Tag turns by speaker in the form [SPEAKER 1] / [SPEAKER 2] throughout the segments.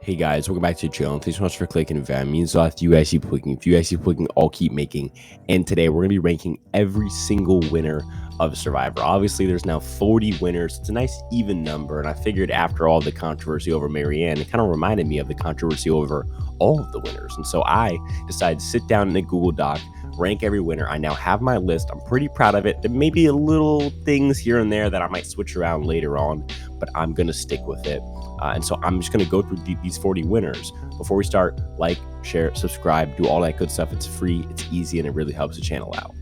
[SPEAKER 1] Hey guys, welcome back to the channel. Thanks so much for clicking. If that means a lot, you guys keep clicking. If you guys keep clicking, I'll keep making. And today we're gonna be ranking every single winner of Survivor. Obviously, there's now 40 winners. It's a nice even number, and I figured after all the controversy over Marianne, it kind of reminded me of the controversy over all of the winners. And so I decided to sit down in a Google Doc, rank every winner. I now have my list. I'm pretty proud of it. There may be a little things here and there that I might switch around later on, but I'm gonna stick with it. And so I'm just going to go through these 40 winners. Before we start, like, share, subscribe, do all that good stuff. It's free, it's easy, and it really helps the channel out.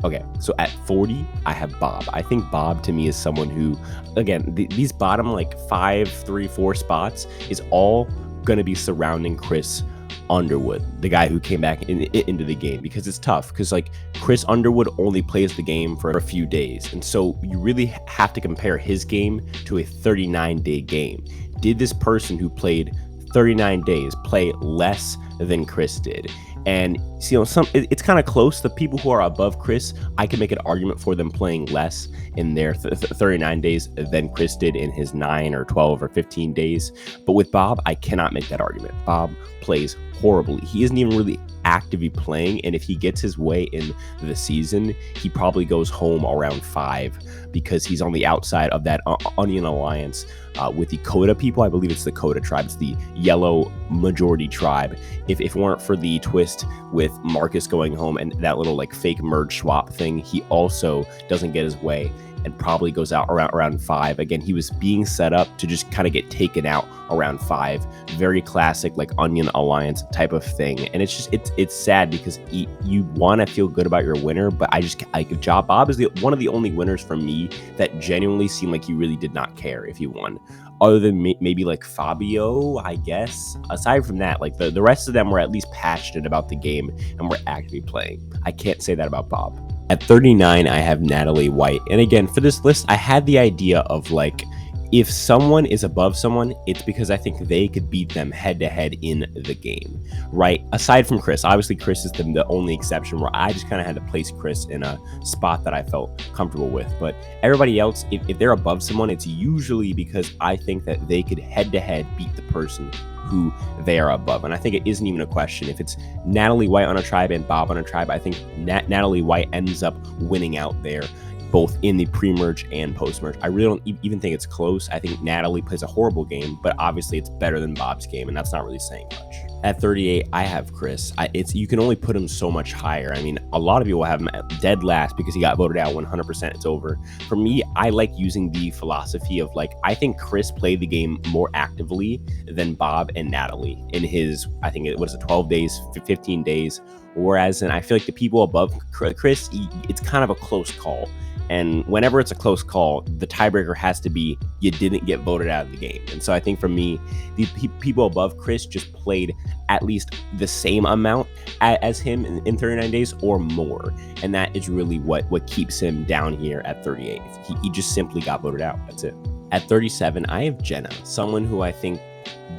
[SPEAKER 1] Okay, so at 40, I have Bob. I think Bob to me is someone who, again, these bottom like 5, 3, 4 spots is all going to be surrounding Chris Underwood, the guy who came back into the game, because it's tough because like Chris Underwood only plays the game for a few days, and so you really have to compare his game to a 39-day game. Did this person who played 39 days play less than Chris did? And you know, it's kind of close. The people who are above Chris, I can make an argument for them playing less in their 39 days than Chris did in his 9 or 12 or 15 days. But with Bob, I cannot make that argument. Bob plays horribly. He isn't even really actively playing, and if he gets his way in the season, he probably goes home around 5 because he's on the outside of that Onion Alliance with the Coda people. I believe it's the Coda tribe. It's the yellow majority tribe. If it weren't for the twist with Marcus going home and that little like fake merge swap thing, he also doesn't get his way and probably goes out around 5. Again, he was being set up to just kind of get taken out around 5. Very classic like Onion Alliance type of thing. And it's just it's sad because you want to feel good about your winner, but I just like Bob is one of the only winners for me that genuinely seemed like he really did not care if he won. Other than maybe like Fabio, I guess. Aside from that, like the rest of them were at least passionate about the game and were actively playing. I can't say that about Bob. At 39, I have Natalie White. And again, for this list, I had the idea of like, if someone is above someone, it's because I think they could beat them head to head in the game, right? Aside from Chris, obviously Chris is the only exception where I just kind of had to place Chris in a spot that I felt comfortable with. But everybody else, if they're above someone, it's usually because I think that they could head to head beat the person who they are above. And I think it isn't even a question. If it's Natalie White on a tribe and Bob on a tribe, I think Natalie White ends up winning out there, both in the pre-merge and post-merge. I really don't even think it's close. I think Natalie plays a horrible game, but obviously it's better than Bob's game, and that's not really saying much. At 38, I have Chris. You can only put him so much higher. I mean, a lot of people have him dead last because he got voted out 100%. It's over. For me, I like using the philosophy of like, I think Chris played the game more actively than Bob and Natalie in his, I think it was 12 days, 15 days. Whereas, and I feel like the people above Chris, it's kind of a close call. And whenever it's a close call, the tiebreaker has to be you didn't get voted out of the game. And so I think for me, the people above Chris just played at least the same amount as him in 39 days or more. And that is really what keeps him down here at 38. He just simply got voted out. That's it. At 37, I have Jenna, someone who I think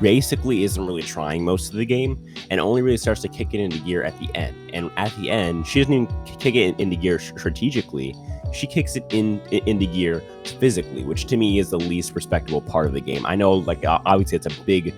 [SPEAKER 1] basically isn't really trying most of the game and only really starts to kick it into gear at the end. And at the end, she doesn't even kick it into gear strategically. She kicks it into gear physically, which to me is the least respectable part of the game. I know, like, obviously it's a big,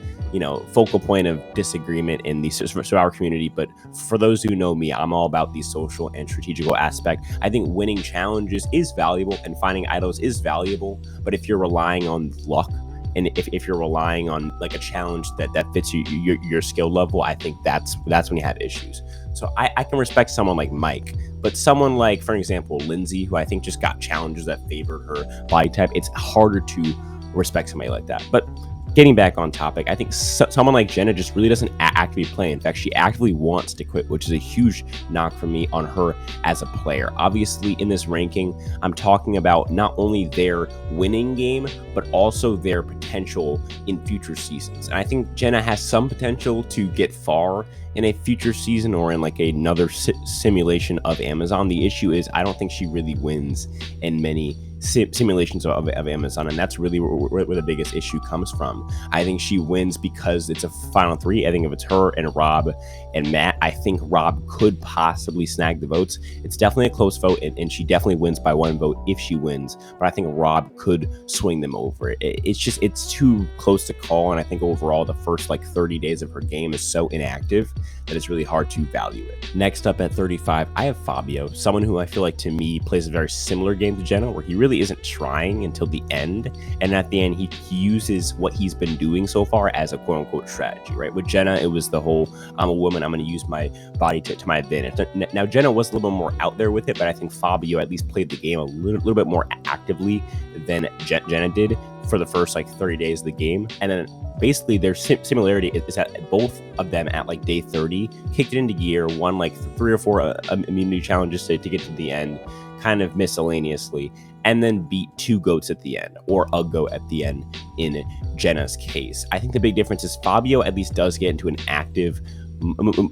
[SPEAKER 1] focal point of disagreement in the Survivor community, but for those who know me, I'm all about the social and strategical aspect. I think winning challenges is valuable and finding idols is valuable, but if you're relying on luck, and if you're relying on like a challenge that fits your skill level, I think that's when you have issues. So I can respect someone like Mike, but someone like, for example, Lindsay, who I think just got challenges that favored her body type, it's harder to respect somebody like that. But getting back on topic, I think someone like Jenna just really doesn't actively play. In fact, she actively wants to quit, which is a huge knock for me on her as a player. Obviously, in this ranking, I'm talking about not only their winning game, but also their potential in future seasons. And I think Jenna has some potential to get far in a future season or in like another simulation of Amazon. The issue is I don't think she really wins in many simulations of Amazon, and that's really where the biggest issue comes from. I think she wins because it's a final three. I think if it's her and Rob and Matt, I think Rob could possibly snag the votes. It's definitely a close vote, and she definitely wins by 1 vote if she wins, but I think Rob could swing them over. It's too close to call, and I think overall the first like 30 days of her game is so inactive that it's really hard to value it. Next up at 35, I have Fabio, someone who I feel like to me plays a very similar game to Jenna, where he really isn't trying until the end, and at the end he uses what he's been doing so far as a quote-unquote strategy, right? With Jenna, it was the whole, I'm a woman, I'm going to use my body to my advantage. Now Jenna was a little bit more out there with it, but I think Fabio at least played the game a little bit more actively than Jenna did for the first like 30 days of the game. And then basically their similarity is that both of them at like day 30 kicked it into gear, won like 3 or 4 immunity challenges to get to the end, kind of miscellaneously, and then beat 2 goats at the end, or a goat at the end in Jenna's case. I think the big difference is Fabio at least does get into an active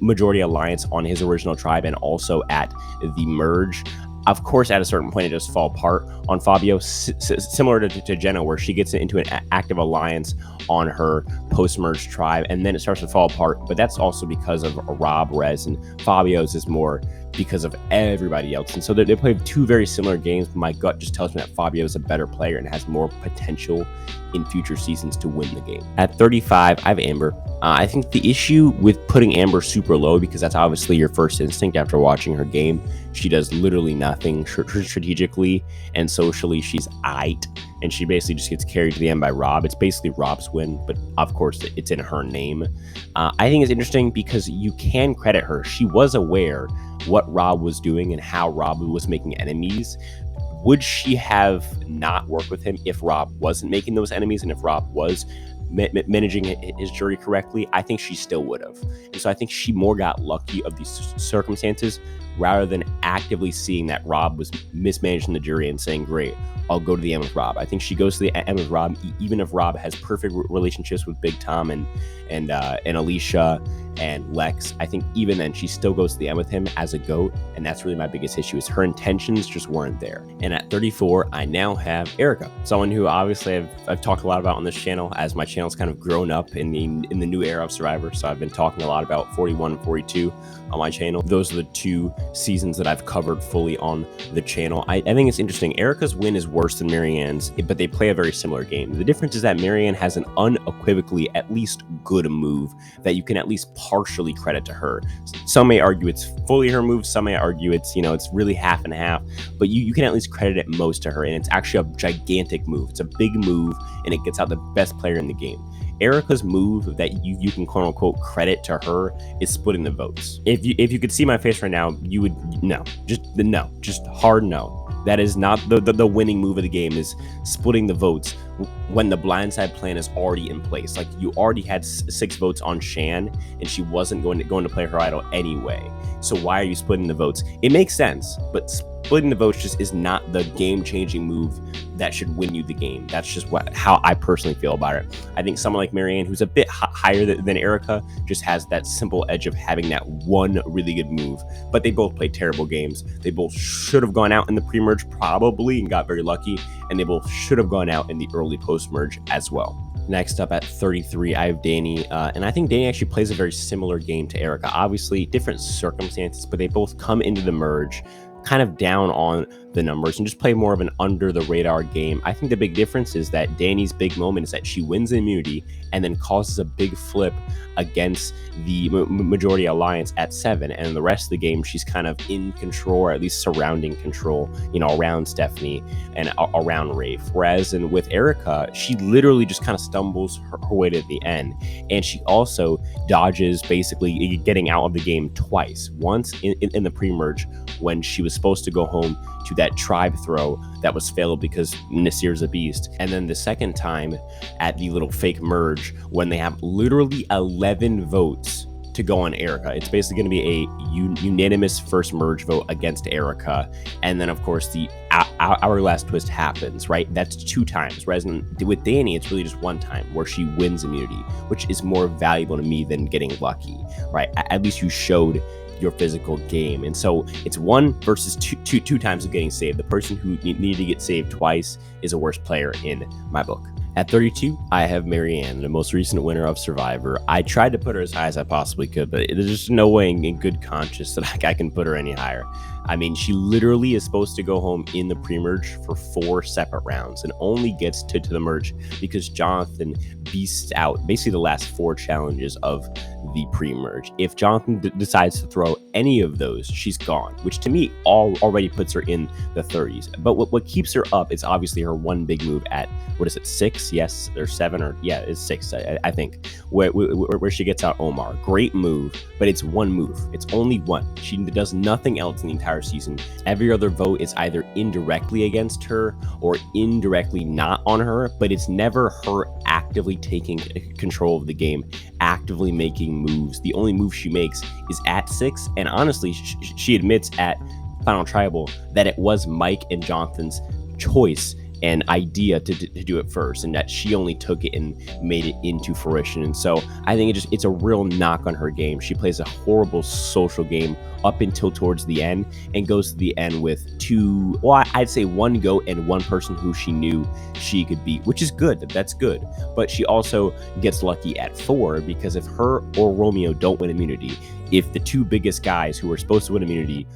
[SPEAKER 1] majority alliance on his original tribe and also at the merge. Of course, at a certain point, it does fall apart on Fabio, similar to Jenna, where she gets into an active alliance on her post-merge tribe, and then it starts to fall apart. But that's also because of Rob, Rez, and Fabio's is more because of everybody else. And so they play 2 very similar games. My gut just tells me that Fabio is a better player and has more potential in future seasons to win the game. At 35, I have Amber. I think the issue with putting Amber super low, because that's obviously your first instinct after watching her game, she does literally nothing strategically and socially. She's aight, and she basically just gets carried to the end by Rob. It's basically Rob's win, but of course it's in her name. I think it's interesting because you can credit her. She was aware what Rob was doing and how Rob was making enemies. Would she have not worked with him if Rob wasn't making those enemies and if Rob was managing his jury correctly? I think she still would have. And so I think she more got lucky of these circumstances rather than actively seeing that Rob was mismanaging the jury and saying, great, I'll go to the end with Rob. I think she goes to the end with Rob, even if Rob has perfect relationships with Big Tom and Alicia and Lex. I think even then she still goes to the end with him as a GOAT, and that's really my biggest issue, is her intentions just weren't there. And at 34, I now have Erica, someone who obviously I've talked a lot about on this channel as my channel's kind of grown up in the new era of Survivor. So I've been talking a lot about 41 and 42 on my channel. Those are the 2 seasons that I've covered fully on the channel. I think it's interesting. Erica's win is worse than Marianne's, but they play a very similar game. The difference is that Marianne has an unequivocally at least good move that you can at least partially credit to her. Some may argue it's fully her move, some may argue it's, it's really half and half, but you can at least credit it most to her, and it's actually a gigantic move. It's a big move, and it gets out the best player in the game. Erica's move that you can quote unquote credit to her is splitting the votes. If you could see my face right now, you would just hard no. That is not the winning move of the game, is splitting the votes when the blindside plan is already in place. Like, you already had 6 votes on Shan, and she wasn't going to play her idol anyway. So why are you splitting the votes? It makes sense, but splitting the votes just is not the game-changing move that should win you the game. That's just how I personally feel about it. I think someone like Marianne, who's a bit higher than Erica, just has that simple edge of having that one really good move. But they both play terrible games. They both should have gone out in the pre-merge probably and got very lucky, and they both should have gone out in the early post-merge as well. Next up at 33, I have Danny, and I think Danny actually plays a very similar game to Erica. Obviously, different circumstances, but they both come into the merge kind of down on the numbers and just play more of an under the radar game. I think the big difference is that Danny's big moment is that she wins immunity and then causes a big flip against the majority alliance at 7, and the rest of the game she's kind of in control, or at least surrounding control, around Stephanie and around Rafe. Whereas with Erica, she literally just kind of stumbles her way to the end, and she also dodges basically getting out of the game twice. Once in the pre-merge when she was supposed to go home to that tribe throw that was failed because Nasir's a beast, and then the second time at the little fake merge when they have literally 11 votes to go on Erica. It's basically going to be a unanimous first merge vote against Erica, and then of course the hourglass twist happens, right? That's 2 times, whereas with Danny it's really just 1 time where she wins immunity, which is more valuable to me than getting lucky, right? At least you showed your physical game. And so it's 1 versus 2 times of getting saved. The person who needed to get saved twice is a worse player in my book. At 32, I have Marianne, the most recent winner of Survivor. I tried to put her as high as I possibly could, but there's just no way in good conscience that I can put her any higher. I mean, she literally is supposed to go home in the pre-merge for 4 separate rounds and only gets to the merge because Jonathan beasts out basically the last 4 challenges of the pre-merge. If Jonathan decides to throw any of those, she's gone, which to me already puts her in the 30s. But what keeps her up is obviously her one big move at, 6? Yes, or 7, or yeah, it's 6, I think, where she gets out Omar. Great move, but it's one move. It's only one. She does nothing else in the entire season. Every other vote is either indirectly against her or indirectly not on her, but it's never her actively taking control of the game, actively making moves. The only move she makes is at 6, and honestly, she admits at Final Tribal that it was Mike and Jonathan's choice and idea to do it first, and that she only took it and made it into fruition. And so I think it's a real knock on her game. She plays a horrible social game up until towards the end and goes to the end with 2, I'd say 1 goat and 1 person who she knew she could beat, which is good. That's good. But she also gets lucky at 4 because if her or Romeo don't win immunity, if the 2 biggest guys who are supposed to win immunity,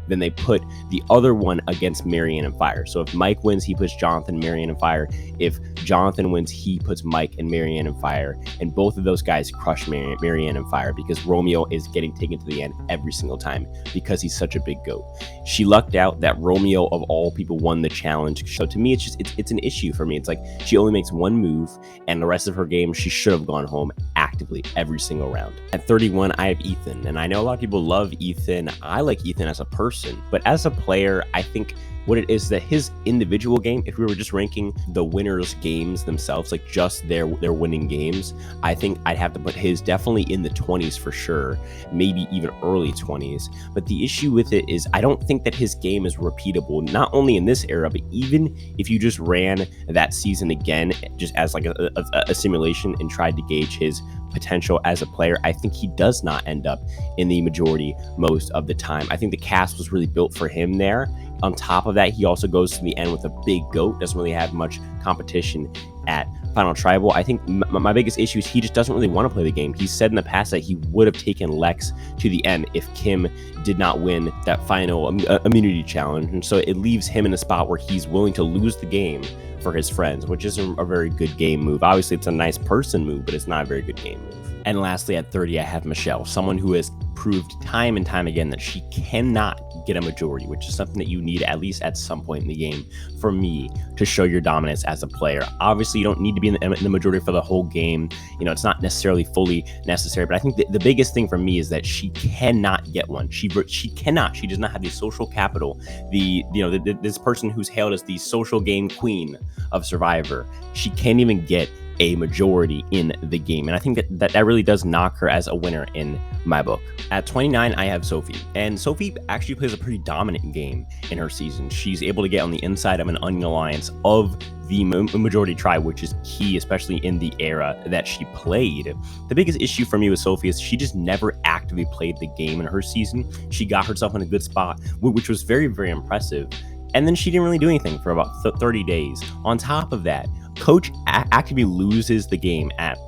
[SPEAKER 1] then they put the other one against Marianne and Fire. So if Mike wins, he puts Jonathan, Marianne, and Fire. If Jonathan wins, he puts Mike and Marianne and Fire. And both of those guys crush Marianne and Fire because Romeo is getting taken to the end every single time because he's such a big goat. She lucked out that Romeo of all people won the challenge. So to me, it's an issue for me. It's like she only makes 1 move, and the rest of her game, she should have gone home actively every single round. At 31, I have Ethan, and I know a lot of people love Ethan. I like Ethan as a person, but as a player, I think what it is that his individual game, if we were just ranking the winners' games themselves, like just their winning games, I think I'd have to put his definitely in the 20s for sure, maybe even early 20s. But the issue with it is I don't think that his game is repeatable, not only in this era, but even if you just ran that season again, just as like a simulation and tried to gauge his potential as a player, I think he does not end up in the majority most of the time. I think the cast was really built for him there. On top of that, he also goes to the end with a big goat, doesn't really have much competition at Final Tribal. I think my biggest issue is he just doesn't really want to play the game. He said in the past that he would have taken Lex to the end if Kim did not win that final immunity challenge. And so it leaves him in a spot where he's willing to lose the game for his friends, which isn't a very good game move. Obviously, it's a nice person move, but it's not a very good game move. And lastly, at 30, I have Michelle, someone who has proved time and time again that she cannot get a majority, which is something that you need at least at some point in the game for me to show your dominance as a player. Obviously, you don't need to be in the majority for the whole game. You know, it's not necessarily fully necessary, but I think the biggest thing for me is that she cannot get one. She cannot. She does not have the social capital. This person who's hailed as the social game queen of Survivor, she can't even get a majority in the game. And I think that really does knock her as a winner in my book. At 29, I have Sophie. And Sophie actually plays a pretty dominant game in her season. She's able to get on the inside of an onion alliance of the majority tribe, which is key, especially in the era that she played. The biggest issue for me with Sophie is she just never actively played the game in her season. She got herself in a good spot, which was very, very impressive. And then she didn't really do anything for about 30 days. On top of that, Coach actively loses the game at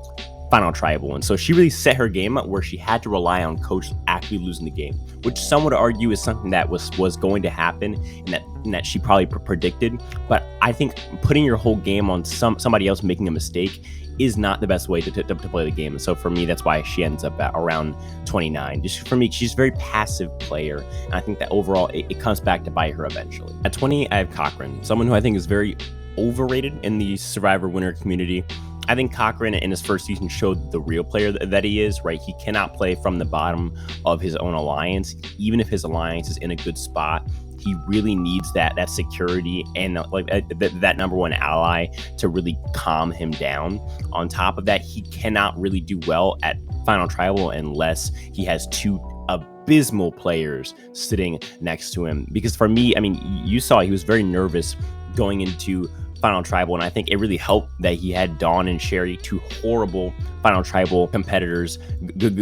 [SPEAKER 1] Final Tribal, and so she really set her game up where she had to rely on Coach actively losing the game, which some would argue is something that was going to happen and that she probably predicted. But I think putting your whole game on somebody else making a mistake is not the best way to play the game. And so for me, that's why she ends up at around 29. Just for me, she's a very passive player, and I think that overall it comes back to bite her eventually. At 20, I have Cochran, someone who I think is very overrated in the Survivor winner community. I think Cochran in his first season showed the real player that he is, right? He cannot play from the bottom of his own alliance. Even if his alliance is in a good spot, he really needs that security and that number one ally to really calm him down. On top of that, he cannot really do well at Final Tribal unless he has 2 abysmal players sitting next to him. Because for me, I mean, you saw he was very nervous going into Final Tribal, and I think it really helped that he had Dawn and Sherry, two horrible Final Tribal competitors,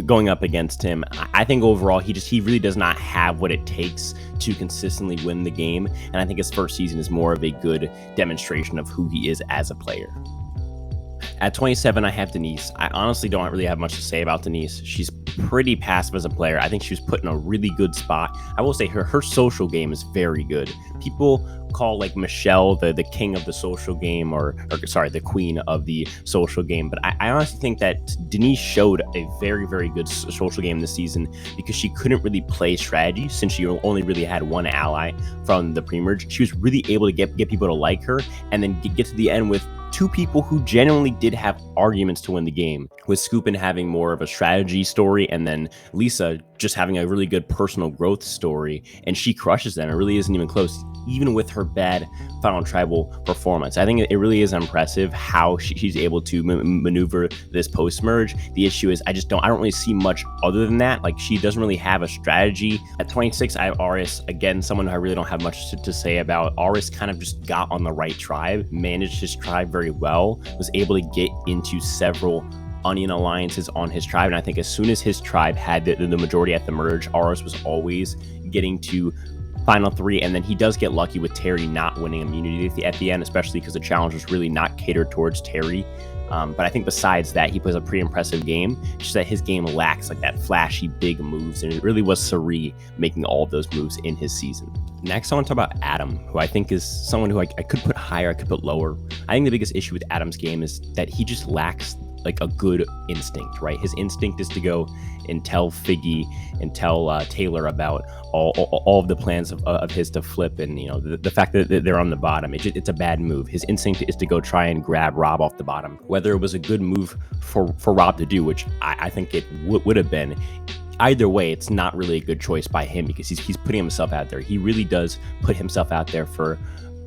[SPEAKER 1] going up against him. I think overall he really does not have what it takes to consistently win the game, and I think his first season is more of a good demonstration of who he is as a player. At 27, I have Denise. I honestly don't really have much to say about Denise. She's pretty passive as a player. I think she was put in a really good spot. I will say her social game is very good. People call like Michelle the king of the social game, or sorry, the queen of the social game. But I honestly think that Denise showed a very, very good social game this season because she couldn't really play strategy since she only really had one ally from the pre-merge. She was really able to get people to like her and then get to the end with two people who genuinely did have arguments to win the game, with Scoopin having more of a strategy story and then Lisa just having a really good personal growth story, and she crushes them. It really isn't even close, even with her bad Final Tribal performance. I think it really is impressive how she's able to maneuver this post-merge. The issue is I don't really see much other than that. Like, she doesn't really have a strategy. At 26, I have Aris. Again, someone who I really don't have much to say about. Aris kind of just got on the right tribe, managed his tribe very well, was able to get into several onion alliances on his tribe, and I think as soon as his tribe had the majority at the merge, Aris was always getting to Final 3, and then he does get lucky with Terry not winning immunity at the end, especially because the challenge was really not catered towards Terry. But I think besides that, he plays a pretty impressive game. Just that his game lacks like that flashy big moves, and it really was Sari making all of those moves in his season. Next, I want to talk about Adam, who I think is someone who I could put higher, I could put lower. I think the biggest issue with Adam's game is that he just lacks like a good instinct, right? His instinct is to go and tell Figgy and tell Taylor about all of the plans of his to flip, and the fact that they're on the bottom. It's a bad move. His instinct is to go try and grab Rob off the bottom. Whether it was a good move for Rob to do, which I think it would have been, either way, it's not really a good choice by him because he's putting himself out there. He really does put himself out there for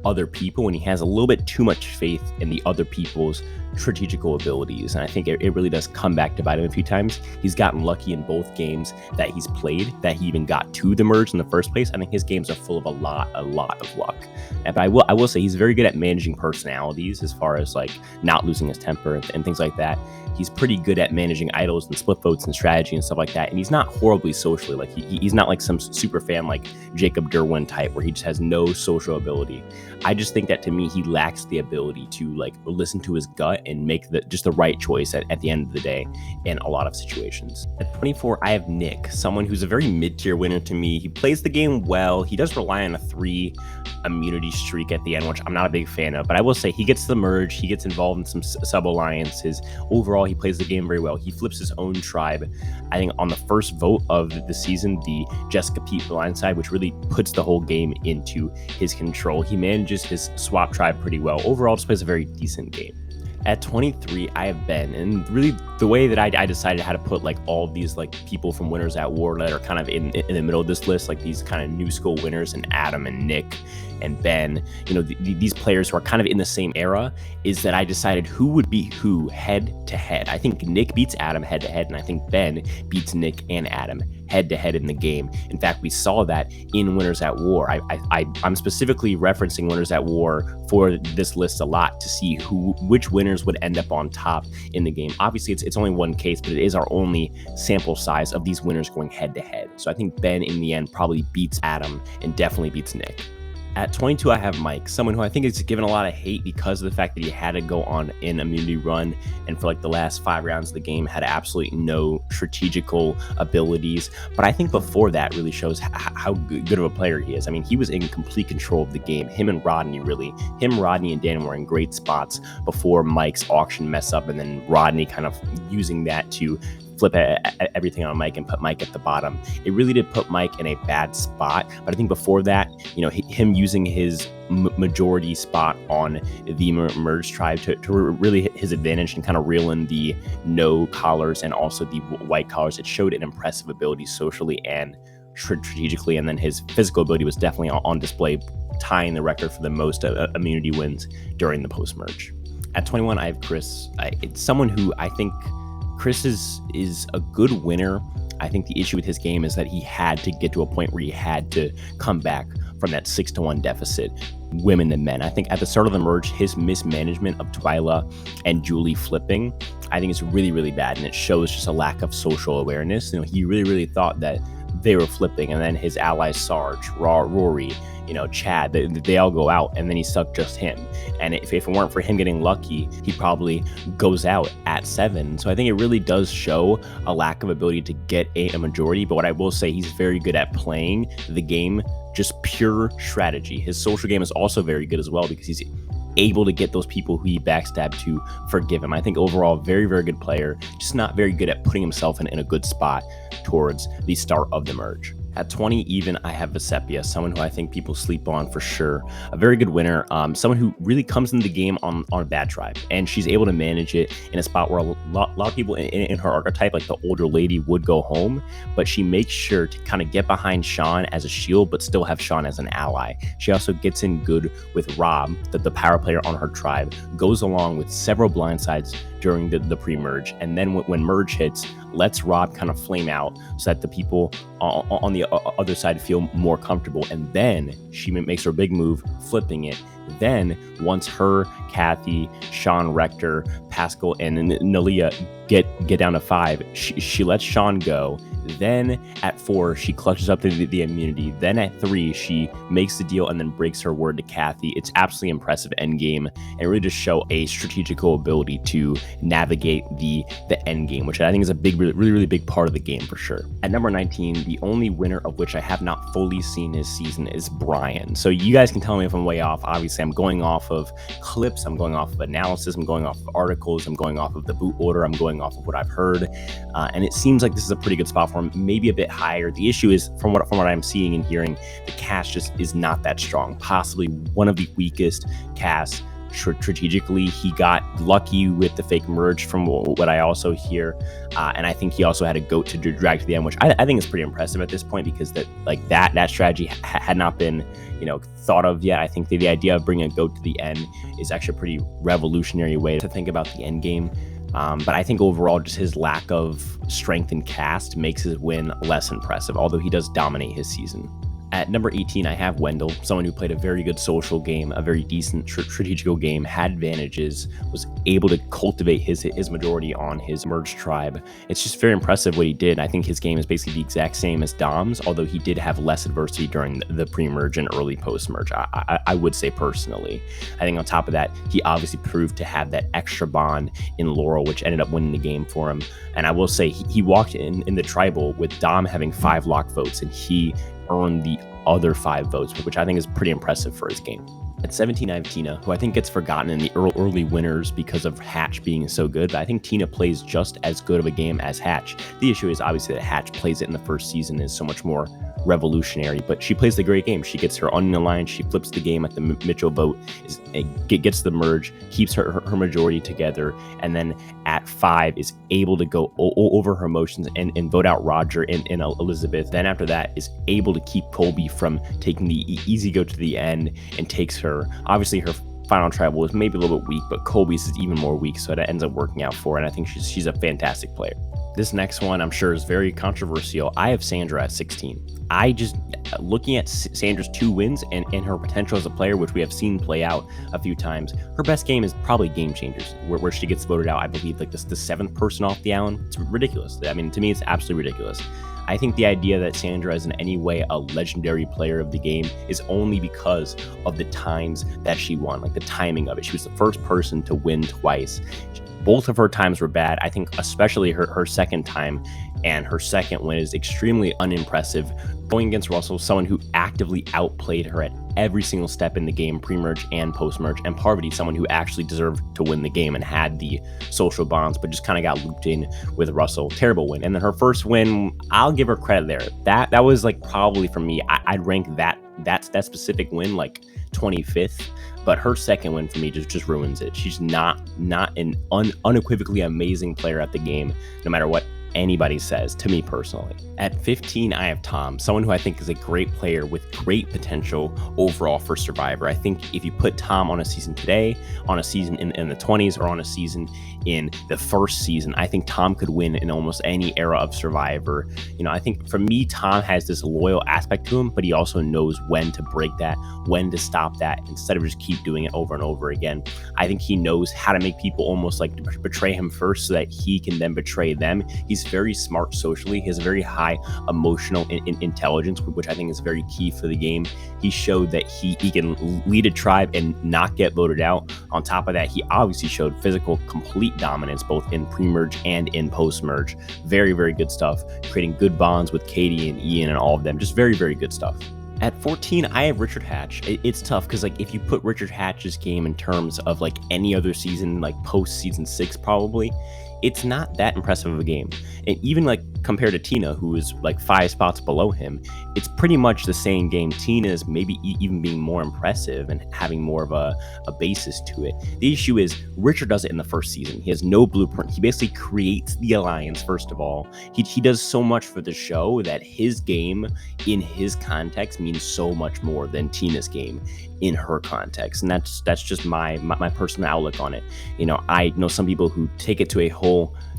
[SPEAKER 1] other people, and he has a little bit too much faith in the other people's strategical abilities, and I think it really does come back to bite him a few times. He's gotten lucky in both games that he's played, that he even got to the merge in the first place. I think his games are full of a lot of luck. But I will say he's very good at managing personalities, as far as like not losing his temper and things like that. He's pretty good at managing idols and split votes and strategy and stuff like that. And he's not horribly socially, like he's not like some super fan like Jacob Derwin type where he just has no social ability. I just think that to me, he lacks the ability to like listen to his gut and make just the right choice at the end of the day in a lot of situations. At 24, I have Nick, someone who's a very mid-tier winner to me. He plays the game well. He does rely on a 3 immunity streak at the end, which I'm not a big fan of, but I will say he gets the merge, he gets involved in some sub-alliances. Overall, he plays the game very well. He flips his own tribe, I think, on the first vote of the season, the Jessica Pete blindside, which really puts the whole game into his control. He manages his swap tribe pretty well. Overall, just plays a very decent game. At 23, I have Ben, and really the way that I decided how to put like all of these like people from Winners at War that are kind of in the middle of this list, like these kind of new school winners, and Adam and Nick and Ben, these players who are kind of in the same era, is that I decided who would beat who head to head. I think Nick beats Adam head to head, and I think Ben beats Nick and Adam head to head in the game. In fact, we saw that in Winners at War. I'm specifically referencing Winners at War for this list a lot to see which winners would end up on top in the game. Obviously, it's only one case, but it is our only sample size of these winners going head to head. So I think Ben in the end probably beats Adam and definitely beats Nick. At 22, I have Mike, someone who I think is given a lot of hate because of the fact that he had to go on an immunity run, and for like the last 5 rounds of the game had absolutely no strategical abilities. But I think before that really shows how good of a player he is. I mean, he was in complete control of the game. Him, Rodney, and Dan were in great spots before Mike's auction mess up, and then Rodney kind of using that to flip everything on Mike and put Mike at the bottom. It really did put Mike in a bad spot, but I think before that, him using his majority spot on the merge tribe to really hit his advantage and kind of reel in the no collars and also the white collars, it showed an impressive ability socially and strategically, and then his physical ability was definitely on display, tying the record for the most immunity wins during the post-merge. At 21, I have Chris. It's someone who I think Chris is a good winner. I think the issue with his game is that he had to get to a point where he had to come back from that 6-1 deficit, women than men. I think at the start of the merge, his mismanagement of Twyla and Julie flipping, I think it's really, really bad. And it shows just a lack of social awareness. He really, really thought that they were flipping. And then his allies, Sarge, Rory, Chad, they all go out, and then he stuck just him. And if it weren't for him getting lucky, he probably goes out at 7. So I think it really does show a lack of ability to get a majority. But what I will say, he's very good at playing the game, just pure strategy. His social game is also very good as well, because he's able to get those people who he backstabbed to forgive him. I think overall, very, very good player, just not very good at putting himself in a good spot towards the start of the merge. At 20 even, I have Vesepia, someone who I think people sleep on for sure. A very good winner, someone who really comes into the game on a bad tribe, and she's able to manage it in a spot where a lot of people in her archetype, like the older lady, would go home, but she makes sure to kind of get behind Sean as a shield, but still have Sean as an ally. She also gets in good with Rob, the power player on her tribe, goes along with several blindsides during the pre-merge, and then when merge hits, lets Rob kind of flame out so that the people on the other side feel more comfortable, and then she makes her big move, flipping it. Then once her, Kathy, Sean, Rector, Pascal, and Nalia get down to 5, she lets Sean go. Then at 4, she clutches up the immunity. Then at 3, she makes the deal and then breaks her word to Kathy. It's absolutely impressive endgame, and really just show a strategical ability to navigate the endgame, which I think is a big, really, really big part of the game for sure. At number 19, the only winner of which I have not fully seen this season is Brian. So you guys can tell me if I'm way off. Obviously, I'm going off of clips, I'm going off of analysis, I'm going off of articles, I'm going off of the boot order, I'm going off of what I've heard, and it seems like this is a pretty good spot for him, maybe a bit higher. The issue is, from what I'm seeing and hearing, the cast just is not that strong. Possibly one of the weakest casts strategically. He got lucky with the fake merge, from what I also hear, and I think he also had a goat to drag to the end, which I think is pretty impressive at this point, because that strategy had not been thought of yet. I think the idea of bringing a goat to the end is actually a pretty revolutionary way to think about the end game. But I think overall, just his lack of strength in cast makes his win less impressive, although he does dominate his season. At number 18, I have Wendell, someone who played a very good social game, a very decent strategical game, had advantages, was able to cultivate his majority on his merged tribe. It's just very impressive what he did. I think his game is basically the exact same as Dom's, although he did have less adversity during the pre-merge and early post-merge, I would say personally. I think on top of that, he obviously proved to have that extra bond in Laurel, which ended up winning the game for him. And I will say, he walked in the tribal with Dom having 5 lock votes, and he earned the other 5 votes, which I think is pretty impressive for his game. At 17, I have Tina, who I think gets forgotten in the early winners because of Hatch being so good, but I think Tina plays just as good of a game as Hatch. The issue is obviously that Hatch plays it in the first season is so much more revolutionary, but she plays the great game. She gets her onion alliance, she flips the game at the Mitchell vote, gets the merge, keeps her majority together, and then at 5 is able to go over her emotions and vote out Roger and Elizabeth. Then after that is able to keep Colby from taking the easy go to the end, and takes her, obviously her final tribal was maybe a little bit weak, but Colby's is even more weak, so it ends up working out for her, and I think she's a fantastic player. This next one I'm sure is very controversial. I have Sandra at 16. I just, looking at Sandra's 2 wins and her potential as a player, which we have seen play out a few times, her best game is probably Game Changers, where she gets voted out, I believe, like the 7th person off the island. It's ridiculous. I mean, to me, it's absolutely ridiculous. I think the idea that Sandra is in any way a legendary player of the game is only because of the times that she won, like the timing of it. She was the first person to win twice. Both of her times were bad. I think especially her second time and her second win is extremely unimpressive. Going against Russell, someone who actively outplayed her at every single step in the game, pre-merge and post-merge, and Parvati, someone who actually deserved to win the game and had the social bonds, but just kind of got looped in with Russell. Terrible win. And then her first win, I'll give her credit there. That was like probably for me, I'd rank that specific win like 25th. But her second win for me just ruins it. She's not an unequivocally amazing player at the game, no matter what anybody says, to me personally. At 15, I have Tom, someone who I think is a great player with great potential overall for Survivor. I think if you put Tom on a season today, on a season in the 20s, or on a season in the first season, I think Tom could win in almost any era of Survivor. I think for me, Tom has this loyal aspect to him, but he also knows when to break that, when to stop that, instead of just keep doing it over and over again. I think he knows how to make people almost like betray him first so that he can then betray them. He's very smart socially. He has a very high emotional intelligence, which I think is very key for the game. He showed that he can lead a tribe and not get voted out. On top of that, he obviously showed physical complete dominance both in pre-merge and in post-merge. Very, very good stuff. Creating good bonds with Katie and Ian and all of them. Just very, very good stuff. At 14, I have Richard Hatch. It's tough because if you put Richard Hatch's game in terms of any other season, post season 6 probably, it's not that impressive of a game. And even compared to Tina, who is 5 spots below him, it's pretty much the same game. Tina is maybe even being more impressive and having more of a basis to it. The issue is Richard does it in the first season. He has no blueprint. He basically creates the alliance, first of all. He does so much for the show that his game in his context means so much more than Tina's game in her context. And that's just my personal outlook on it. I know some people who take it to a whole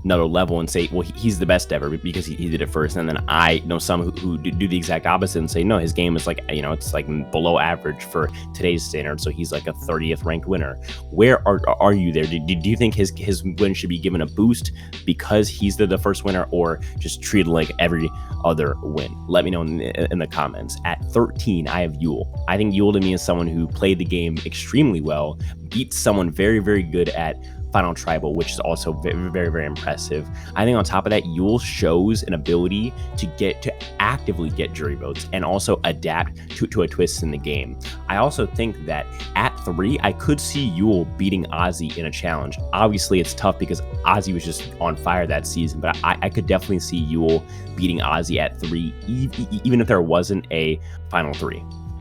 [SPEAKER 1] another level and say, well, he's the best ever because he did it first. And then I know some who do the exact opposite and say, no, his game is it's below average for today's standards. So he's a 30th ranked winner. Where are you there? Do you think his win should be given a boost because he's the first winner, or just treated like every other win? Let me know in the comments. At 13, I have Yule. I think Yule to me is someone who played the game extremely well, beat someone very, very good at Final Tribal, which is also very, very, very impressive. I think on top of that, Yule shows an ability to actively get jury votes and also adapt to a twist in the game. I also think that at 3, I could see Yule beating Ozzy in a challenge. Obviously, it's tough because Ozzy was just on fire that season, but I could definitely see Yule beating Ozzy at 3, even if there wasn't a Final 3.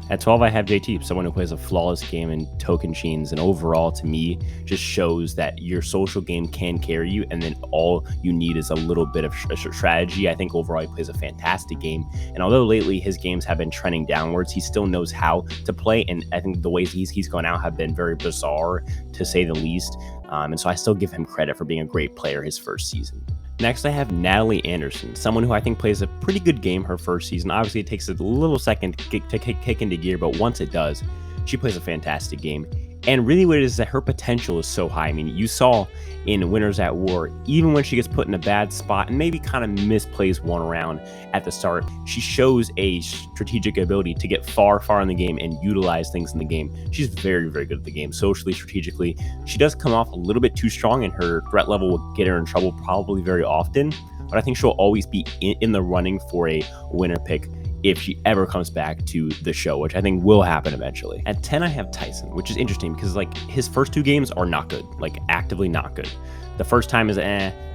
[SPEAKER 1] At 12, I have JT, someone who plays a flawless game in token chains, and overall, to me, just shows that your social game can carry you, and then all you need is a little bit of strategy. I think overall, he plays a fantastic game, and although lately his games have been trending downwards, he still knows how to play, and I think the ways he's gone out have been very bizarre, to say the least, and so I still give him credit for being a great player his first season. Next, I have Natalie Anderson, someone who I think plays a pretty good game her first season. Obviously, it takes a little second to kick into gear, but once it does, she plays a fantastic game. And really what it is that her potential is so high. I mean, you saw in Winners at War, even when she gets put in a bad spot and maybe kind of misplays one round at the start, she shows a strategic ability to get far in the game and utilize things in the game. She's very, very good at the game, socially, strategically. She does come off a little bit too strong, and her threat level will get her in trouble probably very often, but I think she'll always be in the running for a winner pick if she ever comes back to the show, which I think will happen eventually. At 10, I have Tyson, which is interesting because his first 2 games are not good, actively not good. The first time is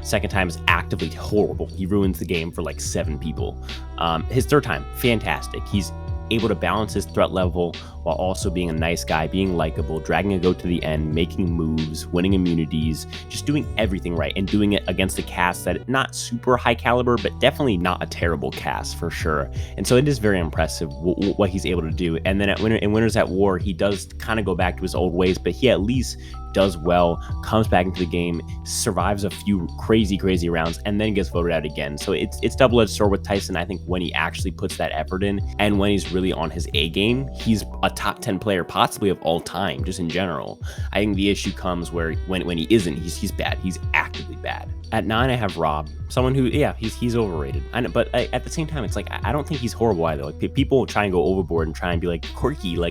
[SPEAKER 1] second time is actively horrible. He ruins the game for 7 people. His third time, fantastic. He's able to balance his threat level while also being a nice guy, being likable, dragging a goat to the end, making moves, winning immunities, just doing everything right, and doing it against a cast that not super high caliber, but definitely not a terrible cast for sure. And so it is very impressive what he's able to do. And then in Winners at War, he does kind of go back to his old ways, but he at least does well, comes back into the game, survives a few crazy rounds, and then gets voted out again. So it's double-edged sword with Tyson. I think when he actually puts that effort in, and when he's really on his A game, he's a top 10 player possibly of all time, just in general. I think the issue comes where when he isn't, he's bad. He's actively bad. At 9, I have Rob, someone who, he's overrated. I know, but at the same time, it's I don't think he's horrible either. People try and go overboard and try and be quirky. I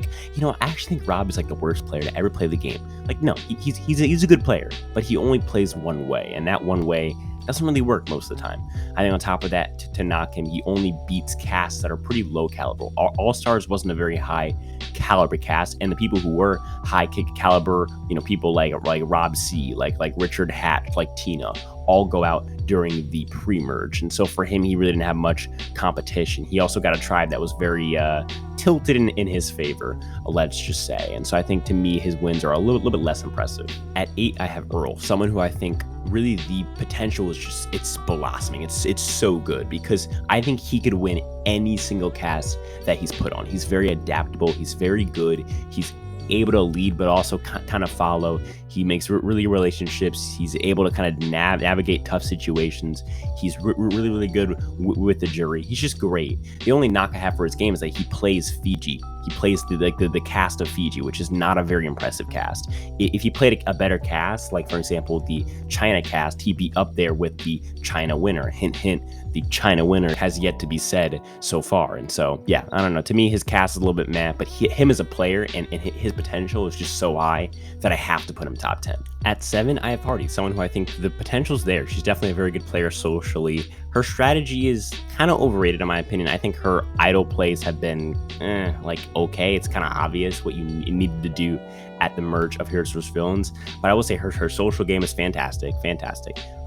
[SPEAKER 1] actually think Rob is the worst player to ever play the game. No, he's a good player, but he only plays one way, and that one way doesn't really work most of the time. I think on top of that, to knock him, he only beats casts that are pretty low caliber. All-Stars wasn't a very high caliber cast, and the people who were high caliber, people like Rob C, like Richard Hatch, like Tina, all go out during the pre-merge. And so for him, he really didn't have much competition. He also got a tribe that was very tilted in his favor, let's just say. And so I think to me, his wins are a little bit less impressive. At 8, I have Earl, someone who I think really the potential is just, it's blossoming. It's so good because I think he could win any single cast that he's put on. He's very adaptable. He's very good. He's able to lead but also kind of follow. He makes really relationships. He's able to kind of navigate tough situations. He's really good with the jury. He's just great. The only knock I have for his game is that he plays Fiji. He plays the cast of Fiji, which is not a very impressive cast. If he played a better cast, like for example the China cast, he'd be up there with the China winner. Hint, hint. The China winner has yet to be said so far. And so, yeah, I don't know. To me, his cast is a little bit meh, but him as a player and his potential is just so high that I have to put him top 10. At 7, I have Hardy, someone who I think the potential's there. She's definitely a very good player socially. Her strategy is kind of overrated in my opinion. I think her idle plays have been okay. It's kind of obvious what you needed to do at the merge of Heroes vs. Villains, but I will say her social game is fantastic.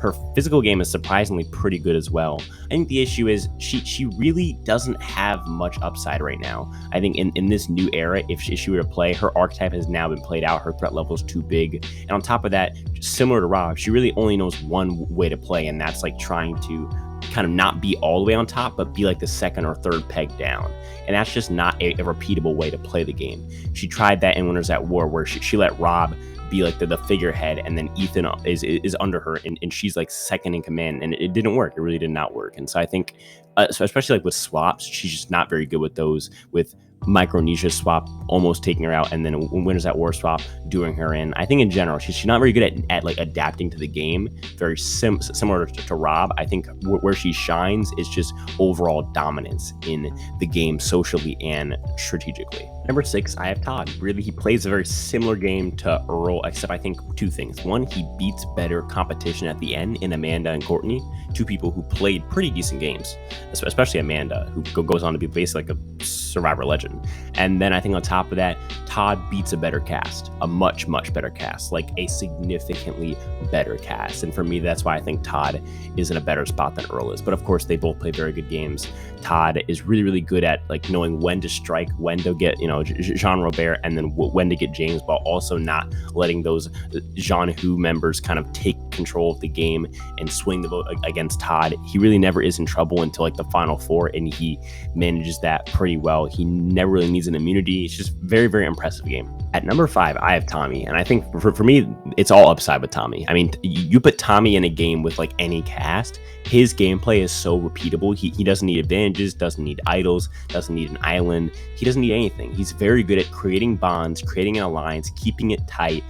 [SPEAKER 1] Her physical game is surprisingly pretty good as well. I think the issue is she really doesn't have much upside right now. I think in this new era, if she were to play, her archetype has now been played out. Her threat level is too big, and on top of that, similar to Rob, she really only knows one way to play, and that's like trying to kind of not be all the way on top, but be like the second or third peg down. And that's just not a repeatable way to play the game. She tried that in Winners at War, where she let Rob be like the figurehead, and then Ethan is under her, and she's like second in command, and it didn't work. It really did not work. And so I think, especially like with swaps, she's just not very good with those, with Micronesia swap almost taking her out, and then Winners at War swap doing her in. I think in general, she's not very good at like adapting to the game. Very similar to Rob. I think where she shines is just overall dominance in the game socially and strategically. Number 6, I have Todd. Really, he plays a very similar game to Earl, except I think 2 things. One, he beats better competition at the end in Amanda and Courtney, 2 people who played pretty decent games, especially Amanda, who goes on to be basically like a Survivor legend. And then I think on top of that, Todd beats a better cast, a much better cast, like a significantly better cast. And for me, that's why I think Todd is in a better spot than Earl is. But of course, they both play very good games. Todd is really good at like knowing when to strike, when to get, Jean Robert, and then when to get James, while also not letting those Jean Hu members kind of take control of the game and swing the vote against Todd. He really never is in trouble until like the final 4, and he manages that pretty well. He never really needs an immunity. It's just very impressive game. At number 5, I have Tommy, and I think for me, it's all upside with Tommy. I mean, you put Tommy in a game with like any cast, his gameplay is so repeatable. He doesn't need advantages, doesn't need idols, doesn't need an island. He doesn't need anything. He's very good at creating bonds, creating an alliance, keeping it tight,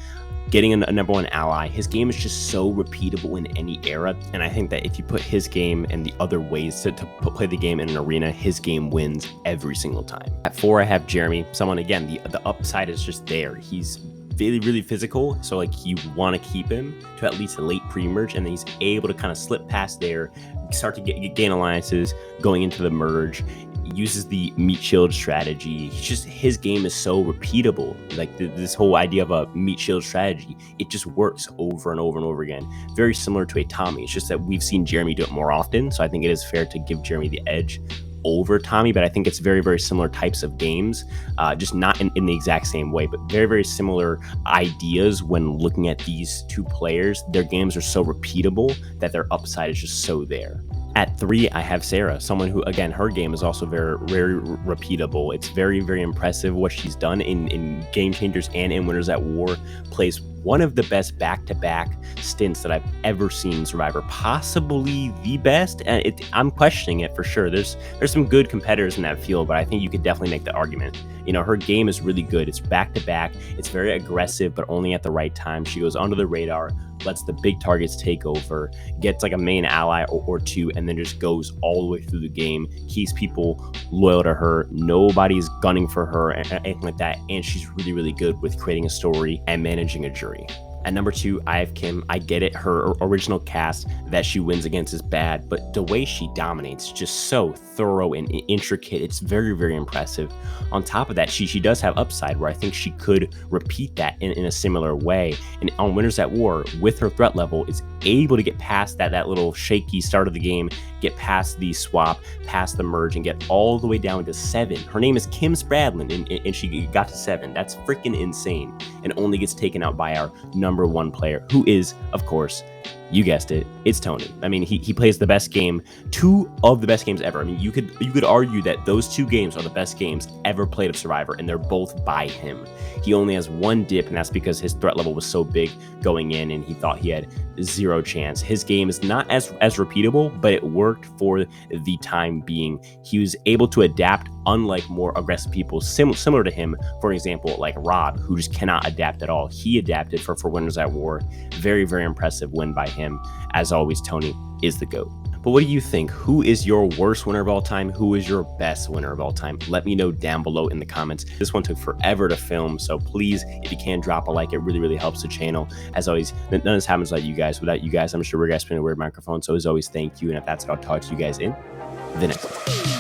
[SPEAKER 1] getting a number 1 ally. His game is just so repeatable in any era, and I think that if you put his game and the other ways to play the game in an arena, his game wins every single time. At 4, I have Jeremy, someone, again, the upside is just there. He's really physical, so like you want to keep him to at least a late pre-merge, and then he's able to kind of slip past there, start to gain alliances going into the merge. Uses the meat shield strategy. His game is so repeatable. Like this whole idea of a meat shield strategy, it just works over and over again. Very similar to a Tommy. It's just that we've seen Jeremy do it more often, so I think it is fair to give Jeremy the edge over Tommy, but I think it's very similar types of games, just not in the exact same way, but very similar ideas when looking at these 2 players. Their games are so repeatable that their upside is just so there. At 3, I have Sarah, someone who, again, her game is also very repeatable. It's very impressive what she's done in Game Changers and in Winners at War. Plays one of the best back-to-back stints that I've ever seen in Survivor, possibly the best. And I'm questioning it for sure. There's some good competitors in that field, but I think you could definitely make the argument. Her game is really good. It's back-to-back. It's very aggressive, but only at the right time. She goes under the radar, lets the big targets take over, gets like a main ally or 2, and then just goes all the way through the game, keeps people loyal to her. Nobody's gunning for her and anything like that. And she's really good with creating a story and managing a jury. At number 2, I have Kim. I get it. Her original cast that she wins against is bad, but the way she dominates, just so thorough and intricate. It's very impressive. On top of that, she does have upside, where I think she could repeat that in a similar way. And on Winners at War, with her threat level, is able to get past that little shaky start of the game, get past the swap, past the merge, and get all the way down to 7. Her name is Kim Spradlin, and she got to 7. That's freaking insane, and only gets taken out by our #1 player, who is, of course, you guessed it, it's Tony. I mean, he plays the best game, 2 of the best games ever. I mean, you could argue that those 2 games are the best games ever played of Survivor, and they're both by him. He only has 1 dip, and that's because his threat level was so big going in, and he thought he had 0 chance. His game is not as repeatable, but it worked for the time being. He was able to adapt, unlike more aggressive people similar to him. For example, like Rob, who just cannot adapt at all. He adapted for Winners at War. Very, very impressive win by him. As always, Tony is the GOAT. But what do you think? Who is your worst winner of all time? Who is your best winner of all time? Let me know down below in the comments. This one took forever to film, so please, if you can, drop a like. It really, really helps the channel. As always, none of this happens without you guys. Without you guys, I'm sure we're guys spinning a weird microphone. So as always, thank you. And if that's it, I'll talk to you guys in the next one.